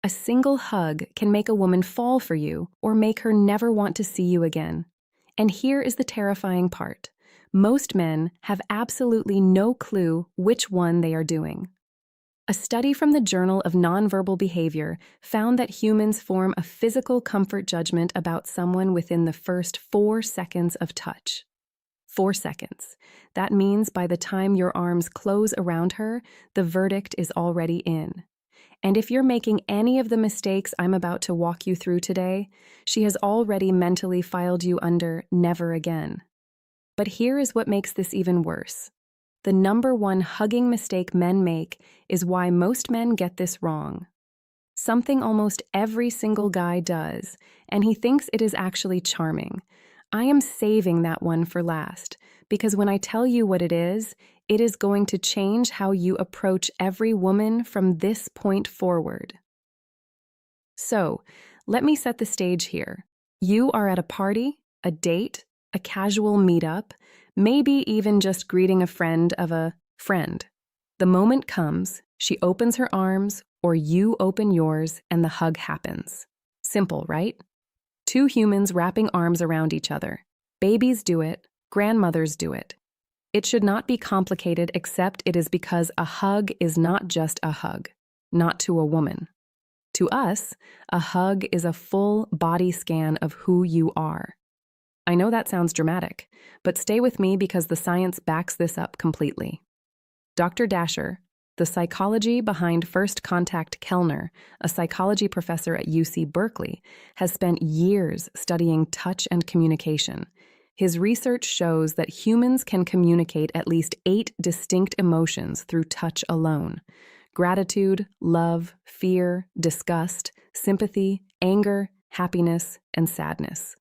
A single hug can make a woman fall for you or make her never want to see you again. And here is the terrifying part. Most men have absolutely no clue which one they are doing. A study from the Journal of Nonverbal Behavior found that humans form a physical comfort judgment about someone within the first 4 seconds of touch. 4 seconds. That means by the time your arms close around her, the verdict is already in. And if you're making any of the mistakes I'm about to walk you through today, she has already mentally filed you under never again. But here is what makes this even worse. The number one hugging mistake men make is why most men get this wrong. Something almost every single guy does, and he thinks it is actually charming. I am saving that one for last, because when I tell you what it is going to change how you approach every woman from this point forward. So, let me set the stage here. You are at a party, a date, a casual meetup, maybe even just greeting a friend of a friend. The moment comes, she opens her arms, or you open yours, and the hug happens. Simple, right? Two humans wrapping arms around each other. Babies do it, grandmothers do it. It should not be complicated, except it is because a hug is not just a hug, not to a woman. To us, a hug is a full body scan of who you are. I know that sounds dramatic, but stay with me because the science backs this up completely. Dr. Dasher, the psychology behind First Contact Kellner, a psychology professor at UC Berkeley, has spent years studying touch and communication. His research shows that humans can communicate at least 8 distinct emotions through touch alone: gratitude, love, fear, disgust, sympathy, anger, happiness, and sadness.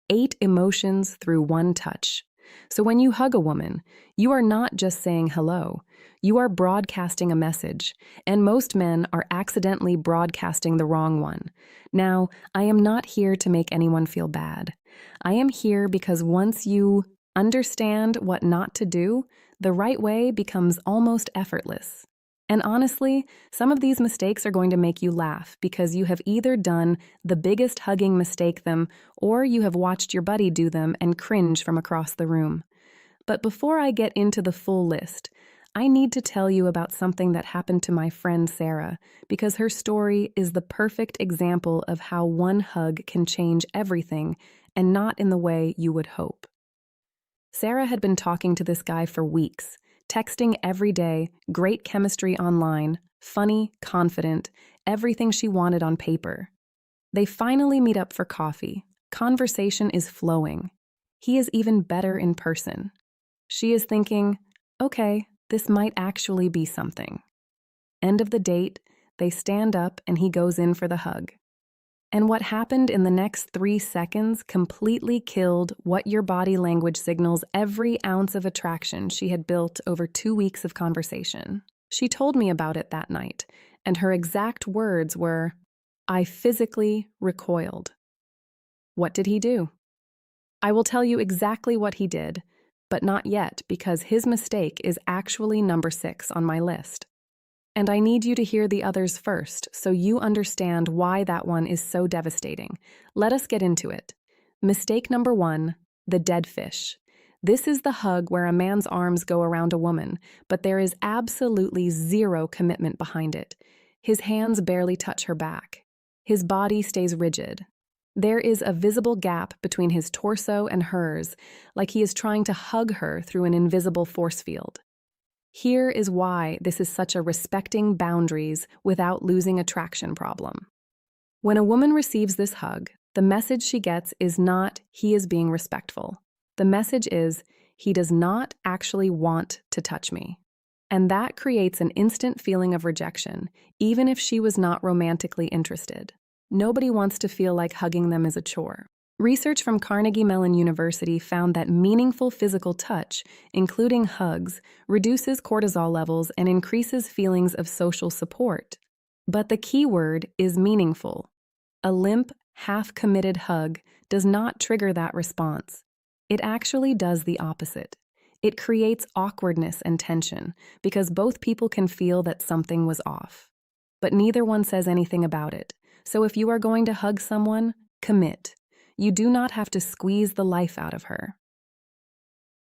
8 emotions through one touch. So when you hug a woman, you are not just saying hello, you are broadcasting a message, and most men are accidentally broadcasting the wrong one. Now, I am not here to make anyone feel bad. I am here because once you understand what not to do, the right way becomes almost effortless. And honestly, some of these mistakes are going to make you laugh because you have either done the biggest hugging mistake them or you have watched your buddy do them and cringe from across the room. But before I get into the full list, I need to tell you about something that happened to my friend Sarah because her story is the perfect example of how one hug can change everything and not in the way you would hope. Sarah had been talking to this guy for weeks. Texting every day, great chemistry online, funny, confident, everything she wanted on paper. They finally meet up for coffee. Conversation is flowing. He is even better in person. She is thinking, okay, this might actually be something. End of the date, they stand up and he goes in for the hug. And what happened in the next 3 seconds completely killed what your body language signals every ounce of attraction she had built over 2 weeks of conversation. She told me about it that night, and her exact words were, "I physically recoiled." What did he do? I will tell you exactly what he did, but not yet because his mistake is actually number 6 on my list. And I need you to hear the others first so you understand why that one is so devastating. Let us get into it. Mistake number 1, the dead fish. This is the hug where a man's arms go around a woman, but there is absolutely zero commitment behind it. His hands barely touch her back. His body stays rigid. There is a visible gap between his torso and hers, like he is trying to hug her through an invisible force field. Here is why this is such a respecting boundaries without losing attraction problem. When a woman receives this hug, the message she gets is not, he is being respectful. The message is, he does not actually want to touch me. And that creates an instant feeling of rejection, even if she was not romantically interested. Nobody wants to feel like hugging them is a chore. Research from Carnegie Mellon University found that meaningful physical touch, including hugs, reduces cortisol levels and increases feelings of social support. But the key word is meaningful. A limp, half-committed hug does not trigger that response. It actually does the opposite. It creates awkwardness and tension because both people can feel that something was off. but neither one says anything about it. So if you are going to hug someone, commit. You do not have to squeeze the life out of her.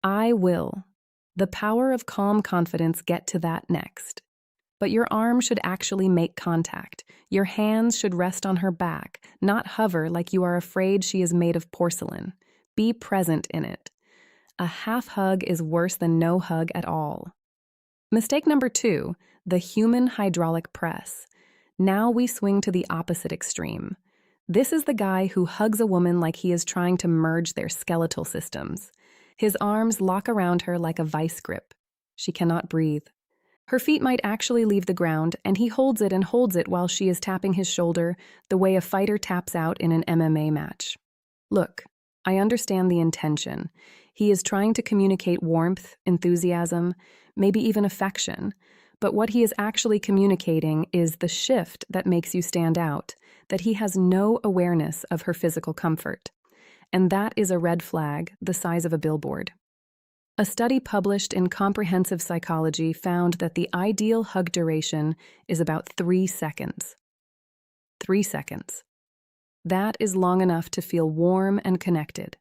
I will. The power of calm confidence, get to that next. But your arm should actually make contact. Your hands should rest on her back, not hover like you are afraid she is made of porcelain. Be present in it. A half hug is worse than no hug at all. Mistake number 2, the human hydraulic press. Now we swing to the opposite extreme. This is the guy who hugs a woman like he is trying to merge their skeletal systems. His arms lock around her like a vice grip. She cannot breathe. Her feet might actually leave the ground, and he holds it and holds it while she is tapping his shoulder the way a fighter taps out in an MMA match. Look, I understand the intention. He is trying to communicate warmth, enthusiasm, maybe even affection. But what he is actually communicating is the shift that makes you stand out, that he has no awareness of her physical comfort. And that is a red flag the size of a billboard. A study published in Comprehensive Psychology found that the ideal hug duration is about 3 seconds. 3 seconds. That is long enough to feel warm and connected.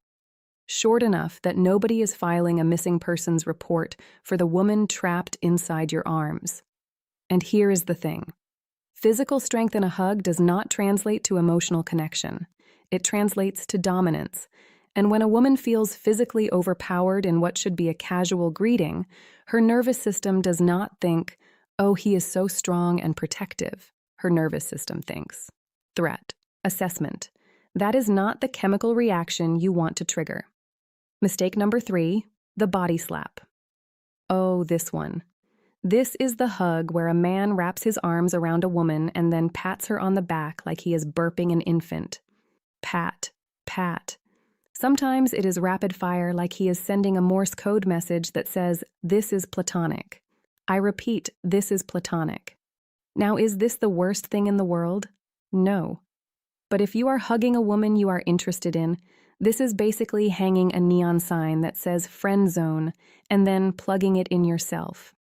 Short enough that nobody is filing a missing persons report for the woman trapped inside your arms. And here is the thing. Physical strength in a hug does not translate to emotional connection. It translates to dominance. And when a woman feels physically overpowered in what should be a casual greeting, her nervous system does not think, "Oh, he is so strong and protective." Her nervous system thinks, "Threat, assessment." That is not the chemical reaction you want to trigger. Mistake number 3, the body slap. Oh, this one. This is the hug where a man wraps his arms around a woman and then pats her on the back like he is burping an infant. Pat, pat. Sometimes it is rapid fire, like he is sending a Morse code message that says, "This is platonic." I repeat, this is platonic. Now, is this the worst thing in the world? No. But if you are hugging a woman you are interested in, this is basically hanging a neon sign that says friend zone and then plugging it in yourself.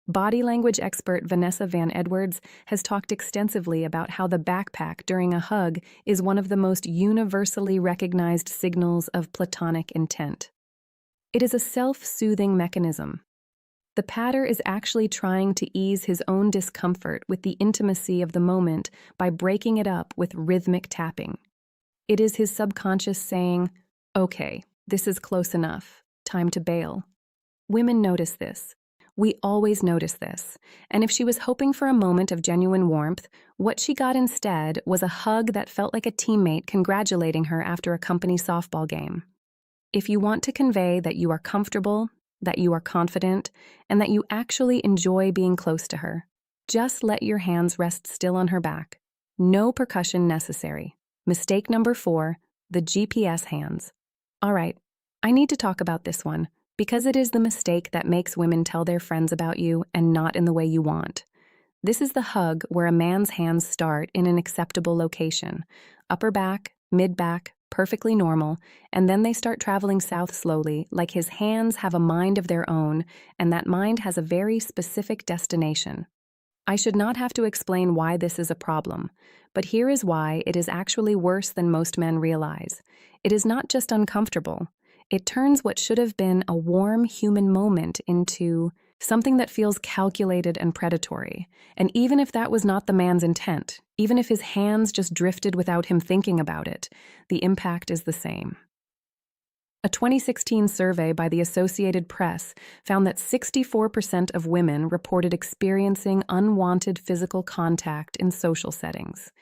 Body language expert Vanessa Van Edwards has talked extensively about how the backpack during a hug is one of the most universally recognized signals of platonic intent. It is a self-soothing mechanism. The patter is actually trying to ease his own discomfort with the intimacy of the moment by breaking it up with rhythmic tapping. It is his subconscious saying, "Okay, this is close enough. Time to bail." Women notice this. We always notice this. And if she was hoping for a moment of genuine warmth, what she got instead was a hug that felt like a teammate congratulating her after a company softball game. If you want to convey that you are comfortable, that you are confident, and that you actually enjoy being close to her, just let your hands rest still on her back. No percussion necessary. Mistake number 4, the GPS hands. All right, I need to talk about this one, because it is the mistake that makes women tell their friends about you and not in the way you want. This is the hug where a man's hands start in an acceptable location, upper back, mid-back, perfectly normal, and then they start traveling south slowly, like his hands have a mind of their own, and that mind has a very specific destination. I should not have to explain why this is a problem, but here is why it is actually worse than most men realize. It is not just uncomfortable. It turns what should have been a warm human moment into something that feels calculated and predatory. And even if that was not the man's intent, even if his hands just drifted without him thinking about it, the impact is the same. A 2016 survey by the Associated Press found that 64% of women reported experiencing unwanted physical contact in social settings.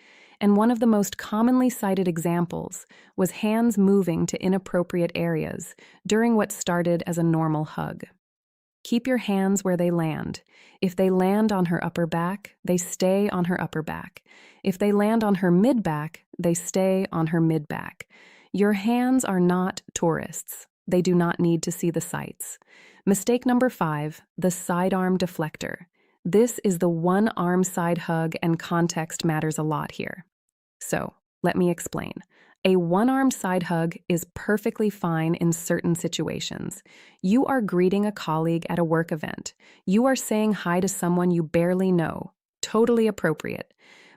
And one of the most commonly cited examples was hands moving to inappropriate areas during what started as a normal hug. Keep your hands where they land. If they land on her upper back, they stay on her upper back. If they land on her mid-back, they stay on her mid-back. Your hands are not tourists. They do not need to see the sights. Mistake number 5, the sidearm deflector. This is the one-arm side hug, and context matters a lot here. So, let me explain. A one-arm side hug is perfectly fine in certain situations. You are greeting a colleague at a work event. You are saying hi to someone you barely know. Totally appropriate.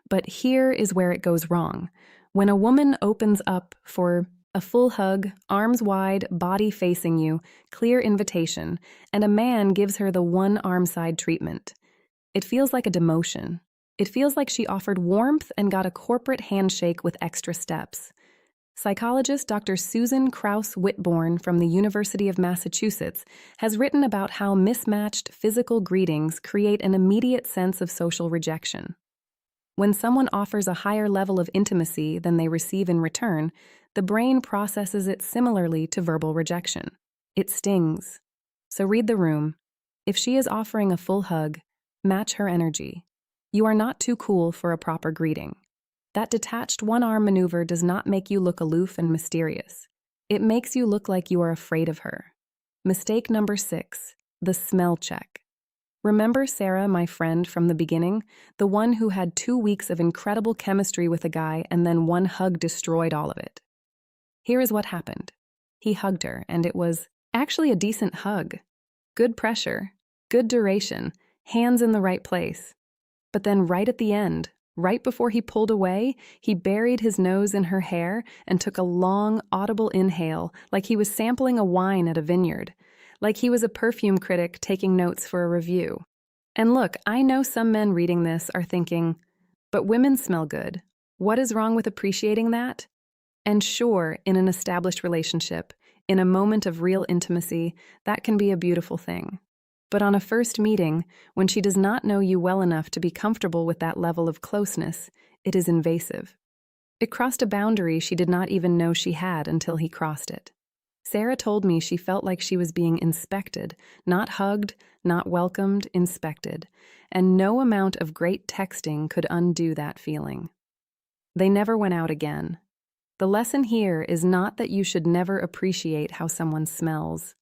But here is where it goes wrong. When a woman opens up for a full hug, arms wide, body facing you, clear invitation, and a man gives her the one arm side treatment, it feels like a demotion. It feels like she offered warmth and got a corporate handshake with extra steps. Psychologist Dr. Susan Krauss Whitborn from the University of Massachusetts has written about how mismatched physical greetings create an immediate sense of social rejection. When someone offers a higher level of intimacy than they receive in return, the brain processes it similarly to verbal rejection. It stings. So read the room. If she is offering a full hug, match her energy. You are not too cool for a proper greeting. That detached one-arm maneuver does not make you look aloof and mysterious. It makes you look like you are afraid of her. Mistake number 6, the smell check. Remember Sarah, my friend from the beginning, the one who had 2 weeks of incredible chemistry with a guy and then one hug destroyed all of it? Here is what happened. He hugged her, and it was actually a decent hug. Good pressure, good duration, hands in the right place. But then right at the end, right before he pulled away, he buried his nose in her hair and took a long, audible inhale, like he was sampling a wine at a vineyard, like he was a perfume critic taking notes for a review. And look, I know some men reading this are thinking, but women smell good. What is wrong with appreciating that? And sure, in an established relationship, in a moment of real intimacy, that can be a beautiful thing. But on a first meeting, when she does not know you well enough to be comfortable with that level of closeness, it is invasive. It crossed a boundary she did not even know she had until he crossed it. Sarah told me she felt like she was being inspected, not hugged, not welcomed, inspected, and no amount of great texting could undo that feeling. They never went out again. The lesson here is not that you should never appreciate how someone smells.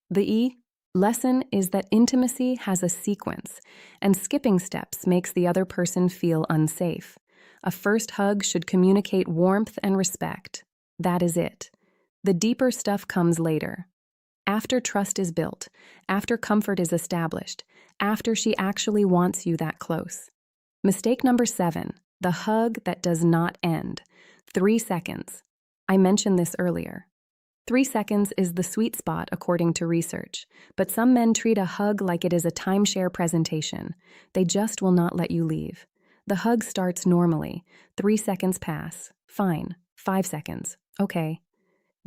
The lesson is that intimacy has a sequence, and skipping steps makes the other person feel unsafe. A first hug should communicate warmth and respect. That is it. The deeper stuff comes later. After trust is built, after comfort is established, after she actually wants you that close. Mistake number 7, the hug that does not end. 3 seconds. I mentioned this earlier. 3 seconds is the sweet spot according to research, but some men treat a hug like it is a timeshare presentation. They just will not let you leave. The hug starts normally. 3 seconds pass. Fine. 5 seconds. Okay.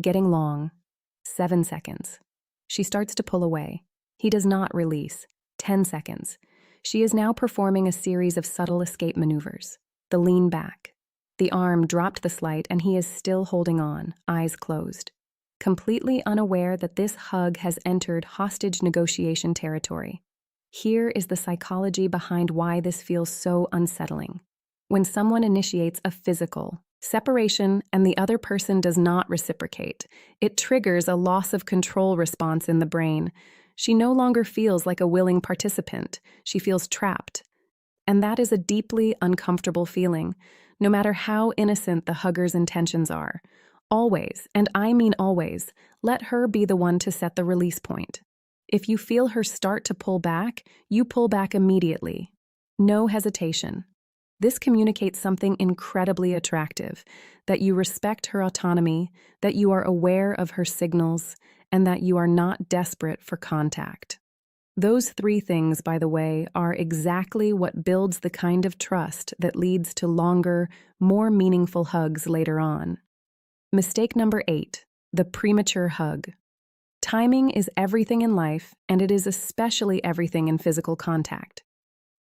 Getting long. 7 seconds. She starts to pull away. He does not release. 10 seconds. She is now performing a series of subtle escape maneuvers. The lean back. The arm dropped the slight and he is still holding on, eyes closed. Completely unaware that this hug has entered hostage negotiation territory. Here is the psychology behind why this feels so unsettling. When someone initiates a physical separation and the other person does not reciprocate, it triggers a loss of control response in the brain. She no longer feels like a willing participant. She feels trapped. And that is a deeply uncomfortable feeling, no matter how innocent the hugger's intentions are. Always, and I mean always, let her be the one to set the release point. If you feel her start to pull back, you pull back immediately. No hesitation. This communicates something incredibly attractive, that you respect her autonomy, that you are aware of her signals, and that you are not desperate for contact. Those 3 things, by the way, are exactly what builds the kind of trust that leads to longer, more meaningful hugs later on. Mistake number 8, the premature hug. Timing is everything in life, and it is especially everything in physical contact.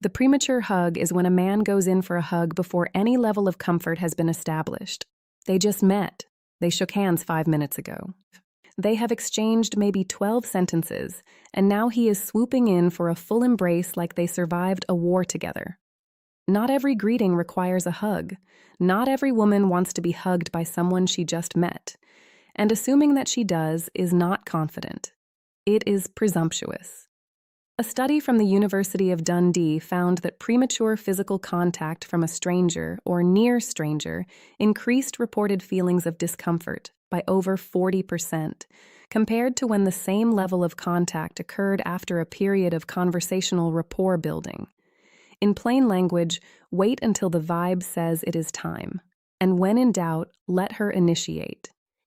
The premature hug is when a man goes in for a hug before any level of comfort has been established. They just met. They shook hands 5 minutes ago. They have exchanged maybe 12 sentences, and now he is swooping in for a full embrace like they survived a war together. Not every greeting requires a hug. Not every woman wants to be hugged by someone she just met. And assuming that she does is not confident. It is presumptuous. A study from the University of Dundee found that premature physical contact from a stranger or near stranger increased reported feelings of discomfort by over 40%, compared to when the same level of contact occurred after a period of conversational rapport building. In plain language, wait until the vibe says it is time. And when in doubt, let her initiate.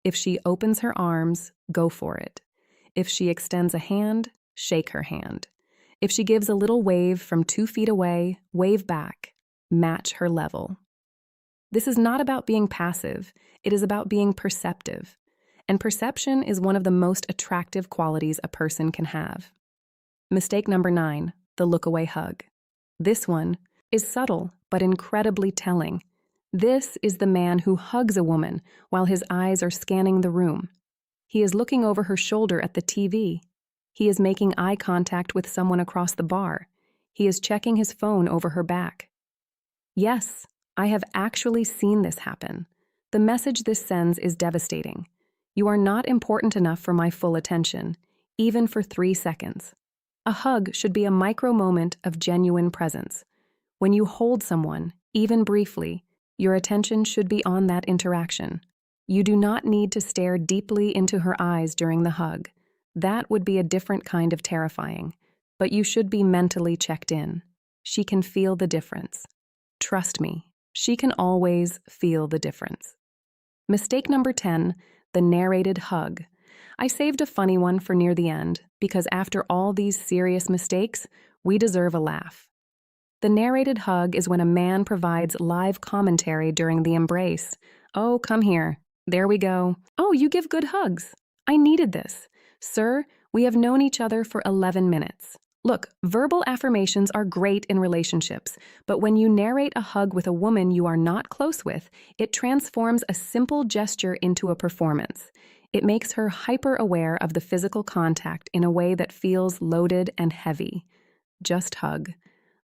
If she opens her arms, go for it. If she extends a hand, shake her hand. If she gives a little wave from 2 feet away, wave back. Match her level. This is not about being passive. It is about being perceptive. And perception is one of the most attractive qualities a person can have. Mistake number 9, the look-away hug. This one is subtle but incredibly telling. This is the man who hugs a woman while his eyes are scanning the room. He is looking over her shoulder at the TV. He is making eye contact with someone across the bar. He is checking his phone over her back. Yes, I have actually seen this happen. The message this sends is devastating. You are not important enough for my full attention, even for 3 seconds. A hug should be a micro moment of genuine presence. When you hold someone, even briefly, your attention should be on that interaction. You do not need to stare deeply into her eyes during the hug. That would be a different kind of terrifying. But you should be mentally checked in. She can feel the difference. Trust me, she can always feel the difference. Mistake number 10, the narrated hug. I saved a funny one for near the end because after all these serious mistakes, we deserve a laugh. The narrated hug is when a man provides live commentary during the embrace. Oh, come here. There we go. Oh, you give good hugs. I needed this. Sir, we have known each other for 11 minutes. Look, verbal affirmations are great in relationships, but when you narrate a hug with a woman you are not close with, it transforms a simple gesture into a performance. It makes her hyper-aware of the physical contact in a way that feels loaded and heavy. Just hug.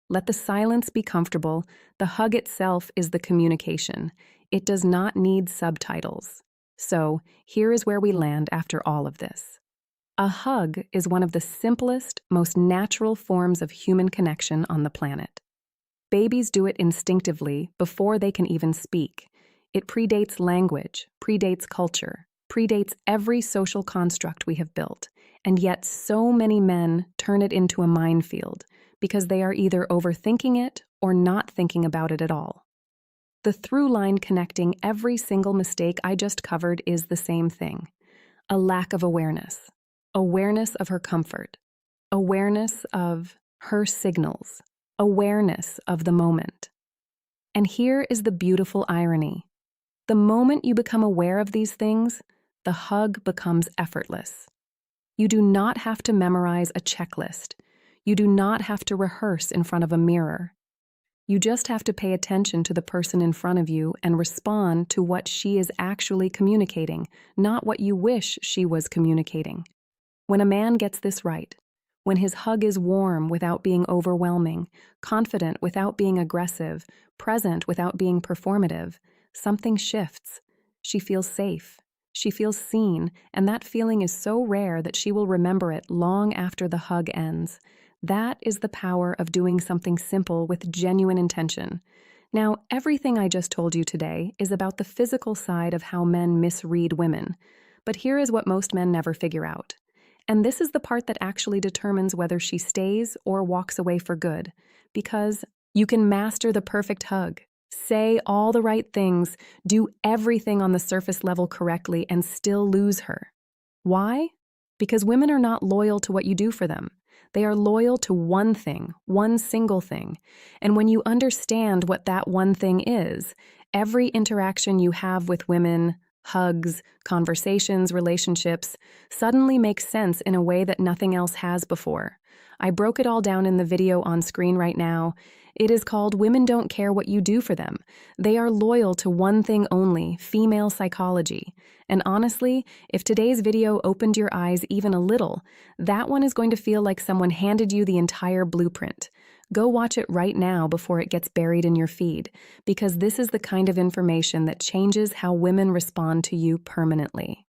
Let the silence be comfortable. The hug itself is the communication. It does not need subtitles. So, here is where we land after all of this. A hug is one of the simplest, most natural forms of human connection on the planet. Babies do it instinctively before they can even speak. It predates language, predates culture, predates every social construct we have built, and yet so many men turn it into a minefield because they are either overthinking it or not thinking about it at all. The through line connecting every single mistake I just covered is the same thing: a lack of awareness. Awareness of her comfort, awareness of her signals, awareness of the moment. And here is the beautiful irony. The moment you become aware of these things, the hug becomes effortless. You do not have to memorize a checklist. You do not have to rehearse in front of a mirror. You just have to pay attention to the person in front of you and respond to what she is actually communicating, not what you wish she was communicating. When a man gets this right, when his hug is warm without being overwhelming, confident without being aggressive, present without being performative, something shifts. She feels safe. She feels seen, and that feeling is so rare that she will remember it long after the hug ends. That is the power of doing something simple with genuine intention. Now, everything I just told you today is about the physical side of how men misread women. But here is what most men never figure out. And this is the part that actually determines whether she stays or walks away for good. Because you can master the perfect hug, say all the right things, do everything on the surface level correctly, and still lose her. Why? Because women are not loyal to what you do for them. They are loyal to one thing, one single thing. And when you understand what that one thing is, every interaction you have with women, hugs, conversations, relationships, suddenly makes sense in a way that nothing else has before. I broke it all down in the video on screen right now. It is called Women Don't Care What You Do for Them. They are loyal to one thing only, female psychology. And honestly, if today's video opened your eyes even a little, that one is going to feel like someone handed you the entire blueprint. Go watch it right now before it gets buried in your feed, because this is the kind of information that changes how women respond to you permanently.